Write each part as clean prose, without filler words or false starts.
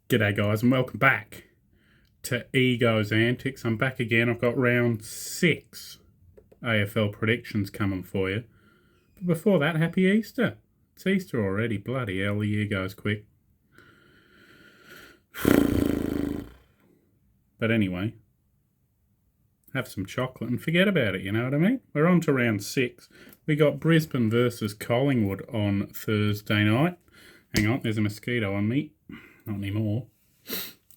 G'day guys and welcome back to Ego's Antics. I'm back again. I've got round 6 AFL predictions coming for you. But before that, happy Easter. It's Easter already. Bloody hell, the year goes quick. But anyway, have some chocolate and forget about it, you know what I mean? We're on to round 6. We got Brisbane versus Collingwood on Thursday night. Hang on, there's a mosquito on me. Not anymore.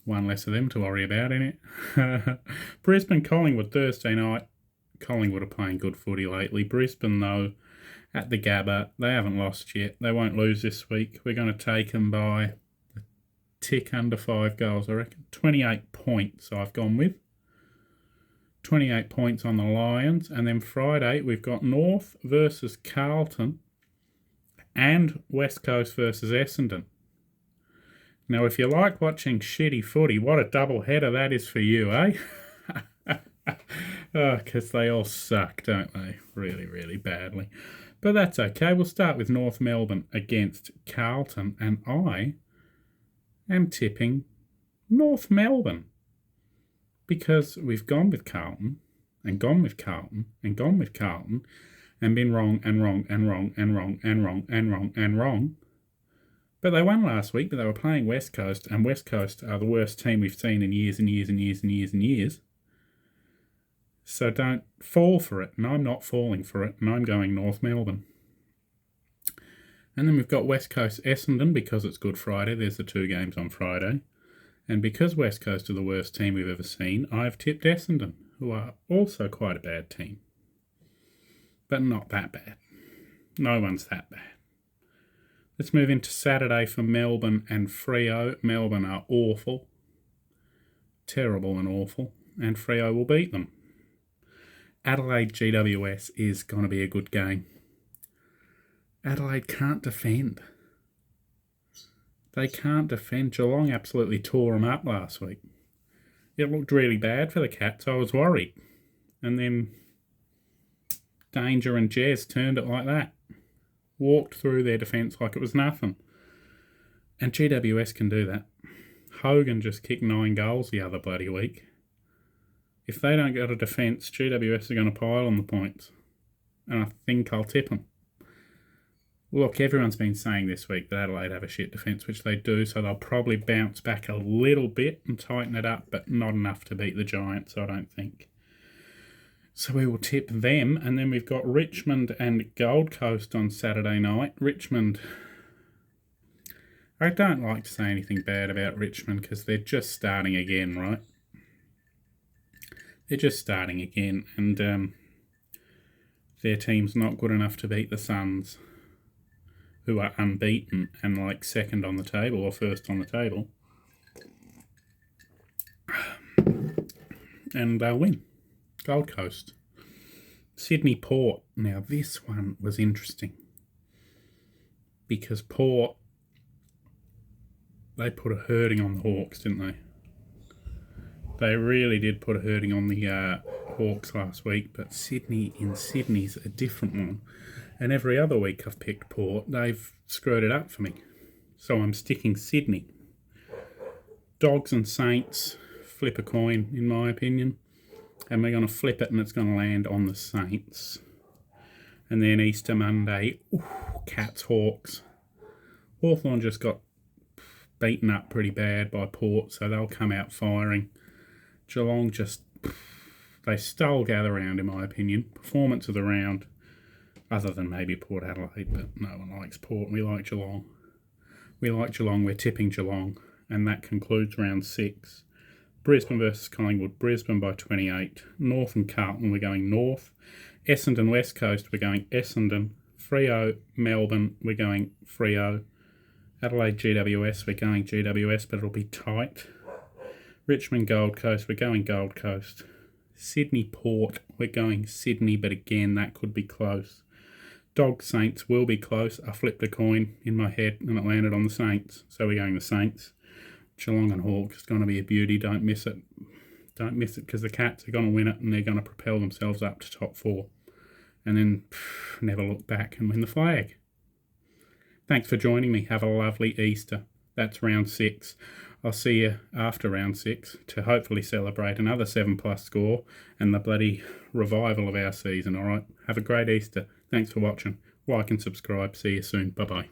One less of them to worry about, innit? Brisbane, Collingwood, Thursday night. Collingwood are playing good footy lately. Brisbane, though, at the Gabba, they haven't lost yet. They won't lose this week. We're going to take them by a tick under 5 goals, I reckon. 28 points I've gone with. 28 points on the Lions. And then Friday, we've got North versus Carlton and West Coast versus Essendon. Now, if you like watching shitty footy, what a double header that is for you, eh? Because they all suck, don't they? Really, really badly. But that's okay. We'll start with North Melbourne against Carlton, and I am tipping North Melbourne. Because we've gone with Carlton, and gone with Carlton, and gone with Carlton, and been wrong, and wrong, and wrong, and wrong, and wrong, and wrong, and wrong. But they won last week, but they were playing West Coast, and West Coast are the worst team we've seen in years and years and years and years and years. So don't fall for it, and I'm not falling for it, and I'm going North Melbourne. And then we've got West Coast Essendon, because it's Good Friday. There's the 2 games on Friday. And because West Coast are the worst team we've ever seen, I've tipped Essendon, who are also quite a bad team. But not that bad. No one's that bad. Let's move into Saturday for Melbourne and Freo. Melbourne are awful. Terrible and awful. And Freo will beat them. Adelaide GWS is going to be a good game. Adelaide can't defend. They can't defend. Geelong absolutely tore them up last week. It looked really bad for the Cats. I was worried. And then Danger and Jez turned it like that. Walked through their defence like it was nothing. And GWS can do that. Hogan just kicked 9 goals the other bloody week. If they don't get a defence, GWS are going to pile on the points. And I think I'll tip them. Look, everyone's been saying this week that Adelaide have a shit defence, which they do, so they'll probably bounce back a little bit and tighten it up, but not enough to beat the Giants, I don't think. So we will tip them, and then we've got Richmond and Gold Coast on Saturday night. Richmond, I don't like to say anything bad about Richmond because they're just starting again, right? They're just starting again, and their team's not good enough to beat the Suns, who are unbeaten and like second on the table or first on the table. And they'll win. Gold Coast. Sydney Port. Now this one was interesting. Because Port, they put a hurting on the Hawks, didn't they? They really did put a hurting on the Hawks last week. But Sydney's a different one. And every other week I've picked Port, they've screwed it up for me. So I'm sticking Sydney. Dogs and Saints, flip a coin, in my opinion. And we're going to flip it and it's going to land on the Saints. And then Easter Monday, Cats, Hawks. Hawthorn just got beaten up pretty bad by Port, so they'll come out firing. Geelong just, they stole gather round, in my opinion. Performance of the round. Other than maybe Port Adelaide, but no one likes Port. We like Geelong. We're tipping Geelong. And that concludes round 6. Brisbane versus Collingwood. Brisbane by 28. North and Carlton, we're going North. Essendon West Coast, we're going Essendon. Freo Melbourne, we're going Freo. Adelaide GWS, we're going GWS, but it'll be tight. Richmond Gold Coast, we're going Gold Coast. Sydney Port, we're going Sydney, but again, that could be close. Dog Saints will be close. I flipped a coin in my head and it landed on the Saints. So we're going the Saints. Geelong and Hawks is going to be a beauty. Don't miss it. Don't miss it because the Cats are going to win it and they're going to propel themselves up to top 4. And then never look back and win the flag. Thanks for joining me. Have a lovely Easter. That's round 6. I'll see you after round 6 to hopefully celebrate another 7+ score and the bloody revival of our season, alright? Have a great Easter. Thanks for watching. Like and subscribe. See you soon. Bye-bye.